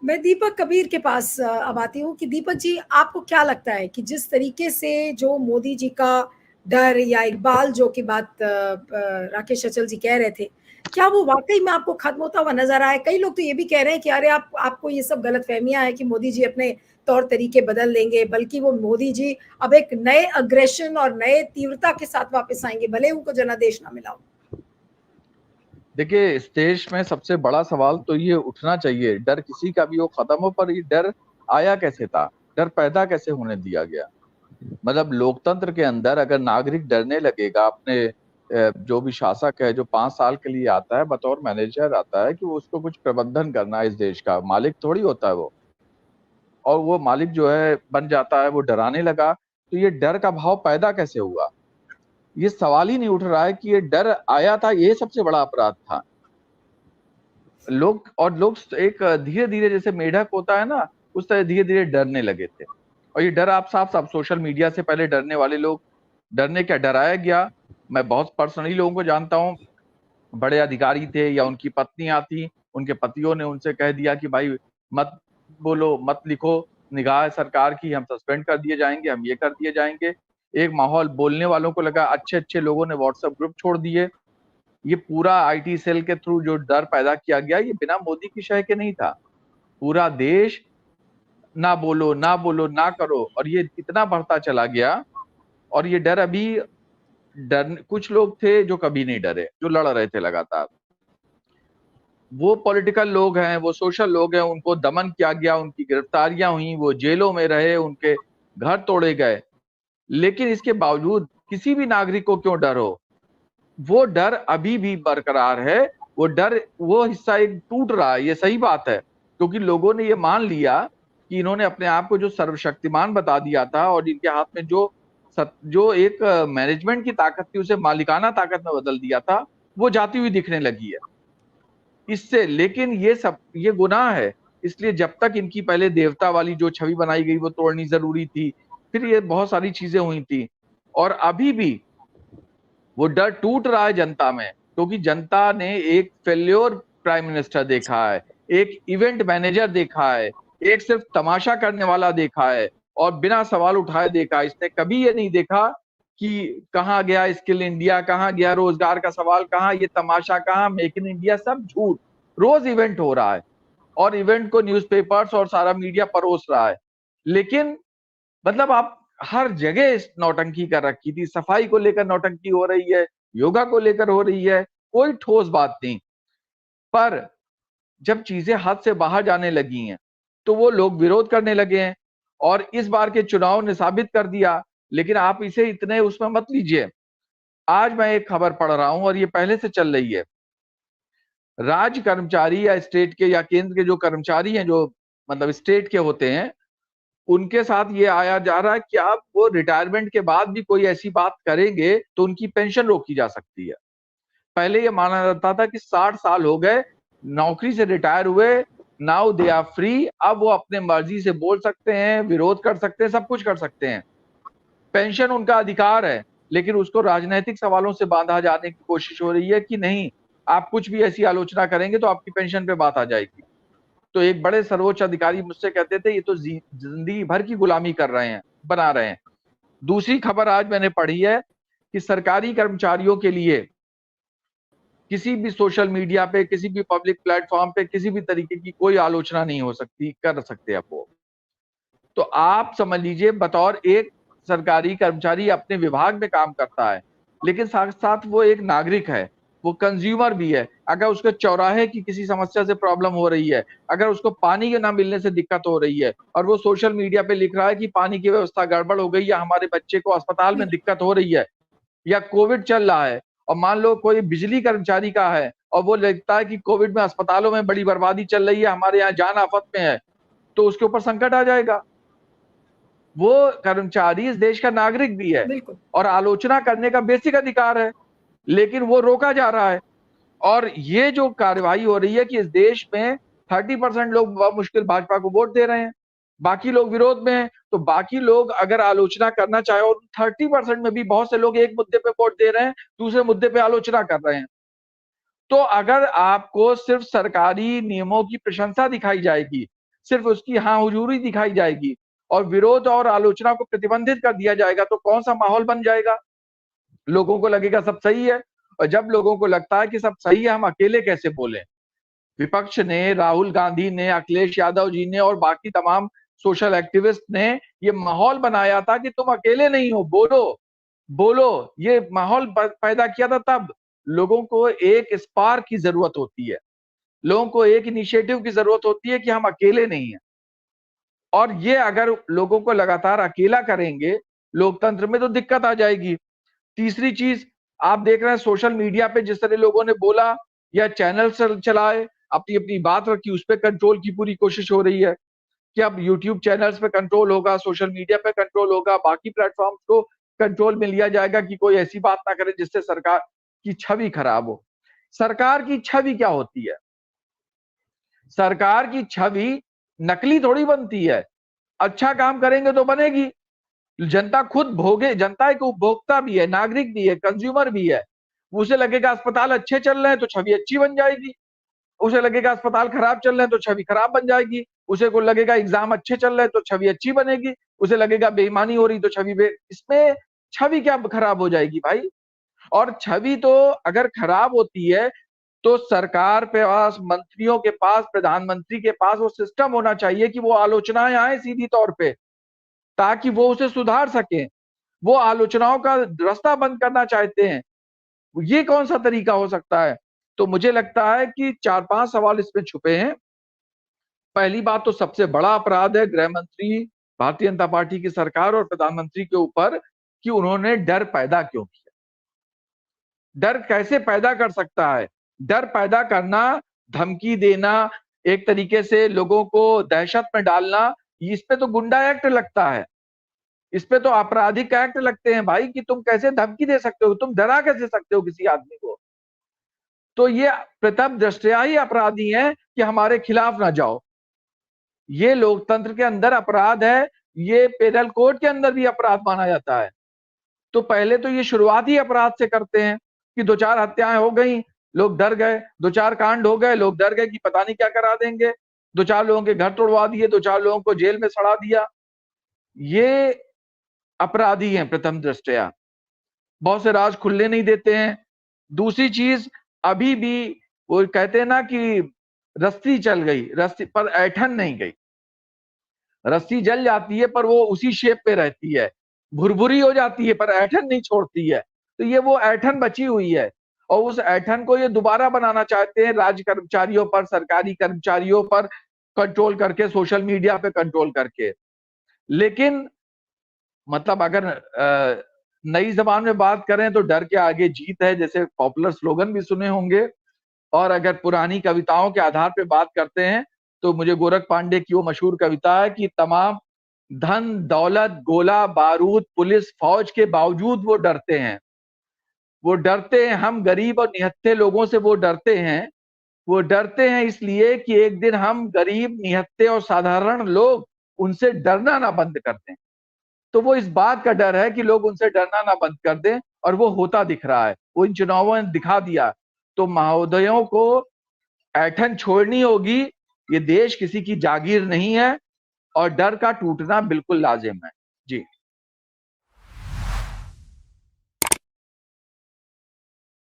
मैं दीपक कबीर के पास अब आती हूँ कि दीपक जी, आपको क्या लगता है कि जिस तरीके से जो मोदी जी का डर या इकबाल जो की बात राकेश अचल जी कह रहे थे, क्या वो वाकई में आपको खत्म होता हुआ नजर आया? कई लोग तो ये भी कह रहे हैं कि अरे आपको ये सब गलतफहमियां हैं कि मोदी जी अपने तौर तरीके बदल देंगे, बल्कि वो मोदी जी अब एक नए अग्रेशन और नए तीव्रता के साथ वापस आएंगे, भले उनको जनादेश ना मिला हो। देखिए, इस देश में सबसे बड़ा सवाल तो ये उठना चाहिए, डर किसी का भी हो खत्म हो, पर ये डर आया कैसे था, डर पैदा कैसे होने दिया गया। मतलब लोकतंत्र के अंदर अगर नागरिक डरने लगेगा अपने जो भी शासक है, जो 5 साल के लिए आता है बतौर मैनेजर आता है कि वो उसको कुछ प्रबंधन करना है, इस देश का मालिक थोड़ी होता है वो, और वो मालिक जो है बन जाता है, वो डराने लगा, तो ये डर का भाव पैदा कैसे हुआ? ये सवाल ही नहीं उठ रहा है कि ये डर आया था, ये सबसे बड़ा अपराध था। लोग एक धीरे धीरे जैसे मेढक होता है ना, उस तरह धीरे धीरे डरने लगे थे। और ये डर आप साफ साफ सोशल मीडिया से पहले डरने वाले लोग, डरने क्या, डराया गया। मैं बहुत पर्सनली लोगों को जानता हूँ, बड़े अधिकारी थे या उनकी पत्नियां थी, उनके पतियों ने उनसे कह दिया कि भाई मत बोलो, मत लिखो, निगाह सरकार की, हम सस्पेंड कर दिए जाएंगे, हम ये कर दिए जाएंगे। एक माहौल बोलने वालों को लगा, अच्छे अच्छे लोगों ने व्हाट्सएप ग्रुप छोड़ दिए। ये पूरा आईटी सेल के थ्रू जो डर पैदा किया गया, ये बिना मोदी की शय के नहीं था। पूरा देश ना बोलो ना बोलो ना करो, और ये इतना बढ़ता चला गया। और ये डर अभी, डर कुछ लोग थे जो कभी नहीं डरे, जो लड़ रहे थे लगातार। वो पॉलिटिकल लोग हैं, वो सोशल लोग हैं, उनको दमन किया गया, उनकी गिरफ्तारियां हुई, वो जेलों में रहे, उनके घर तोड़े गए। लेकिन इसके बावजूद किसी भी नागरिक को क्यों डर हो, वो डर अभी भी बरकरार है। वो डर, वो हिस्सा एक टूट रहा है, ये सही बात है, क्योंकि लोगों ने ये मान लिया कि इन्होंने अपने आप को जो सर्वशक्तिमान बता दिया था, और इनके हाथ में जो एक मैनेजमेंट की ताकत थी, उसे मालिकाना ताकत में बदल दिया था, वो जाती हुई दिखने लगी है इससे। लेकिन ये गुनाह है, इसलिए जब तक इनकी पहले देवता वाली जो छवि बनाई गई वो तोड़नी जरूरी थी, फिर ये बहुत सारी चीजें हुई थी। और अभी भी वो डर टूट रहा है जनता में, क्योंकि जनता ने एक फेल्योर प्राइम मिनिस्टर देखा है, एक इवेंट मैनेजर देखा है, एक सिर्फ तमाशा करने वाला देखा है, और बिना सवाल उठाए देखा। इसने कभी ये नहीं देखा कि कहाँ गया स्किल इंडिया, कहाँ गया रोजगार का सवाल, कहाँ ये तमाशा, कहाँ मेक इन इंडिया, सब झूठ। रोज इवेंट हो रहा है, और इवेंट को न्यूज़पेपर्स और सारा मीडिया परोस रहा है। लेकिन मतलब आप हर जगह इस नौटंकी कर रखी थी, सफाई को लेकर नौटंकी हो रही है, योगा को लेकर हो रही है, कोई ठोस बात नहीं। पर जब चीजें हाथ से बाहर जाने लगी हैं, तो वो लोग विरोध करने लगे हैं, और इस बार के चुनाव ने साबित कर दिया। लेकिन आप इसे इतने उसमें मत लीजिए। आज मैं एक खबर पढ़ रहा हूं, और ये पहले से चल रही है। राज्य कर्मचारी या स्टेट के या केंद्र के जो कर्मचारी हैं, जो मतलब स्टेट के होते हैं, उनके साथ ये आया जा रहा है कि आप वो रिटायरमेंट के बाद भी कोई ऐसी बात करेंगे तो उनकी पेंशन रोकी जा सकती है। पहले ये माना जाता था कि 60 साल हो गए, नौकरी से रिटायर हुए, नाउ दे आर फ्री, अब वो अपने मर्जी से बोल सकते हैं, विरोध कर सकते हैं, सब कुछ कर सकते हैं। पेंशन उनका अधिकार है, लेकिन उसको राजनीतिक सवालों से बांधा जाने की कोशिश हो रही है कि नहीं, आप कुछ भी ऐसी आलोचना करेंगे तो आपकी पेंशन पे बात आ जाएगी। तो एक बड़े सर्वोच्च अधिकारी मुझसे कहते थे, ये तो जिंदगी भर की गुलामी कर रहे हैं, बना रहे हैं। दूसरी खबर आज मैंने पढ़ी है कि सरकारी कर्मचारियों के लिए किसी भी सोशल मीडिया पे, किसी भी पब्लिक प्लेटफॉर्म पे किसी भी तरीके की कोई आलोचना नहीं हो सकती, कर सकते आप वो। तो आप समझ लीजिए, बतौर एक सरकारी कर्मचारी अपने विभाग में काम करता है, लेकिन साथ साथ वो एक नागरिक है, वो कंज्यूमर भी है। अगर उसके चौराहे की किसी समस्या से प्रॉब्लम हो रही है, अगर उसको पानी के ना मिलने से दिक्कत हो रही है, और वो सोशल मीडिया पे लिख रहा है कि पानी की व्यवस्था गड़बड़ हो गई, या हमारे बच्चे को अस्पताल में दिक्कत हो रही है, या कोविड चल रहा है, और मान लो कोई बिजली कर्मचारी का है और वो लिखता है कि कोविड में अस्पतालों में बड़ी बर्बादी चल रही है, हमारे यहाँ जान आफत में है, तो उसके ऊपर संकट आ जाएगा। वो कर्मचारी इस देश का नागरिक भी है, और आलोचना करने का बेसिक अधिकार है, लेकिन वो रोका जा रहा है। और ये जो कार्रवाई हो रही है कि इस देश में 30% लोग मुश्किल भाजपा को वोट दे रहे हैं, बाकी लोग विरोध में हैं। तो बाकी लोग अगर आलोचना करना चाहे, और 30% में भी बहुत से लोग एक मुद्दे पे वोट दे रहे हैं, दूसरे मुद्दे पे आलोचना कर रहे हैं। तो अगर आपको सिर्फ सरकारी नियमों की प्रशंसा दिखाई जाएगी, सिर्फ उसकी हाँ हुजूरी दिखाई जाएगी और विरोध और आलोचना को प्रतिबंधित कर दिया जाएगा, तो कौन सा माहौल बन जाएगा? लोगों को लगेगा सब सही है, और जब लोगों को लगता है कि सब सही है, हम अकेले कैसे बोलें? विपक्ष ने, राहुल गांधी ने, अखिलेश यादव जी ने और बाकी तमाम सोशल एक्टिविस्ट ने ये माहौल बनाया था कि तुम अकेले नहीं हो, बोलो बोलो, ये माहौल पैदा किया था। तब लोगों को एक स्पार्क की जरूरत होती है, लोगों को एक इनिशिएटिव की जरूरत होती है कि हम अकेले नहीं हैं। और ये अगर लोगों को लगातार अकेला करेंगे लोकतंत्र में, तो दिक्कत आ जाएगी। तीसरी चीज, आप देख रहे हैं सोशल मीडिया पे जिस तरह लोगों ने बोला या चैनल चलाए, अपनी अपनी बात रखी, उस पर कंट्रोल की पूरी कोशिश हो रही है कि अब यूट्यूब चैनल्स पे कंट्रोल होगा, सोशल मीडिया पे कंट्रोल होगा, बाकी प्लेटफॉर्म्स को कंट्रोल में लिया जाएगा कि कोई ऐसी बात ना करे जिससे सरकार की छवि खराब हो। सरकार की छवि क्या होती है? सरकार की छवि नकली थोड़ी बनती है, अच्छा काम करेंगे तो बनेगी। जनता खुद भोगे, जनता एक उपभोक्ता भी है, नागरिक भी है, कंज्यूमर भी है। उसे लगेगा अस्पताल अच्छे चल रहे हैं तो छवि अच्छी बन जाएगी, उसे लगेगा अस्पताल खराब चल रहे हैं तो छवि खराब बन जाएगी, उसे को लगेगा एग्जाम अच्छे चल रहे हैं तो छवि अच्छी बनेगी, उसे लगेगा बेईमानी हो रही तो छवि इसमें छवि क्या खराब हो जाएगी भाई? और छवि तो अगर खराब होती है तो सरकार के पास, मंत्रियों के पास, प्रधानमंत्री के पास वो सिस्टम होना चाहिए कि वो आलोचनाएं आए सीधी तौर पे, ताकि वो उसे सुधार सके। वो आलोचनाओं का रास्ता बंद करना चाहते हैं, ये कौन सा तरीका हो सकता है? तो मुझे लगता है कि 4-5 सवाल इसमें छुपे हैं। पहली बात तो सबसे बड़ा अपराध है गृह मंत्री, भारतीय जनता पार्टी की सरकार और प्रधानमंत्री के ऊपर कि उन्होंने डर पैदा क्यों किया। डर कैसे पैदा कर सकता है? डर पैदा करना, धमकी देना, एक तरीके से लोगों को दहशत में डालना, इस पे तो गुंडा एक्ट लगता है, इस पे तो आपराधिक एक्ट लगते हैं भाई, कि तुम कैसे धमकी दे सकते हो, तुम डरा कैसे सकते हो किसी आदमी को? तो ये प्रथम दृष्टया ही अपराधी हैं कि हमारे खिलाफ ना जाओ। ये लोकतंत्र के अंदर अपराध है, ये पेनल कोड के अंदर भी अपराध माना जाता है। तो पहले तो ये शुरुआत ही अपराध से करते हैं कि 2-4 हत्याएं हो गई, लोग डर गए, 2-4 कांड हो गए, लोग डर गए कि पता नहीं क्या करा देंगे, 2-4 लोगों के घर तोड़वा दिए, 2-4 लोगों को जेल में सड़ा दिया। ये अपराधी हैं प्रथम दृष्टया। बहुत से राज खुलने नहीं देते हैं। दूसरी चीज, अभी भी वो कहते हैं ना कि रस्सी चल गई, रस्सी पर ऐठन नहीं गई। रस्सी जल जाती है पर वो उसी शेप पे रहती है, भुरभुरी हो जाती है पर ऐठन नहीं छोड़ती है। तो ये वो ऐठन बची हुई है और उस ऐठन को ये दोबारा बनाना चाहते हैं, राज्य कर्मचारियों पर, सरकारी कर्मचारियों पर कंट्रोल करके, सोशल मीडिया पे कंट्रोल करके। लेकिन मतलब अगर नई जबान में बात करें तो डर के आगे जीत है, जैसे पॉपुलर स्लोगन भी सुने होंगे। और अगर पुरानी कविताओं के आधार पे बात करते हैं तो मुझे गोरख पांडे की वो मशहूर कविता है कि तमाम धन दौलत गोला बारूद पुलिस फौज के बावजूद वो डरते हैं। वो डरते हैं, हम गरीब और निहत्थे लोगों से वो डरते हैं। वो डरते हैं इसलिए कि एक दिन हम गरीब निहत्थे और साधारण लोग उनसे डरना ना बंद कर दें। तो वो इस बात का डर है कि लोग उनसे डरना ना बंद कर दें, और वो होता दिख रहा है, वो इन चुनावों ने दिखा दिया। तो महोदयों को ऐठन छोड़नी होगी, ये देश किसी की जागीर नहीं है और डर का टूटना बिल्कुल लाजिम है।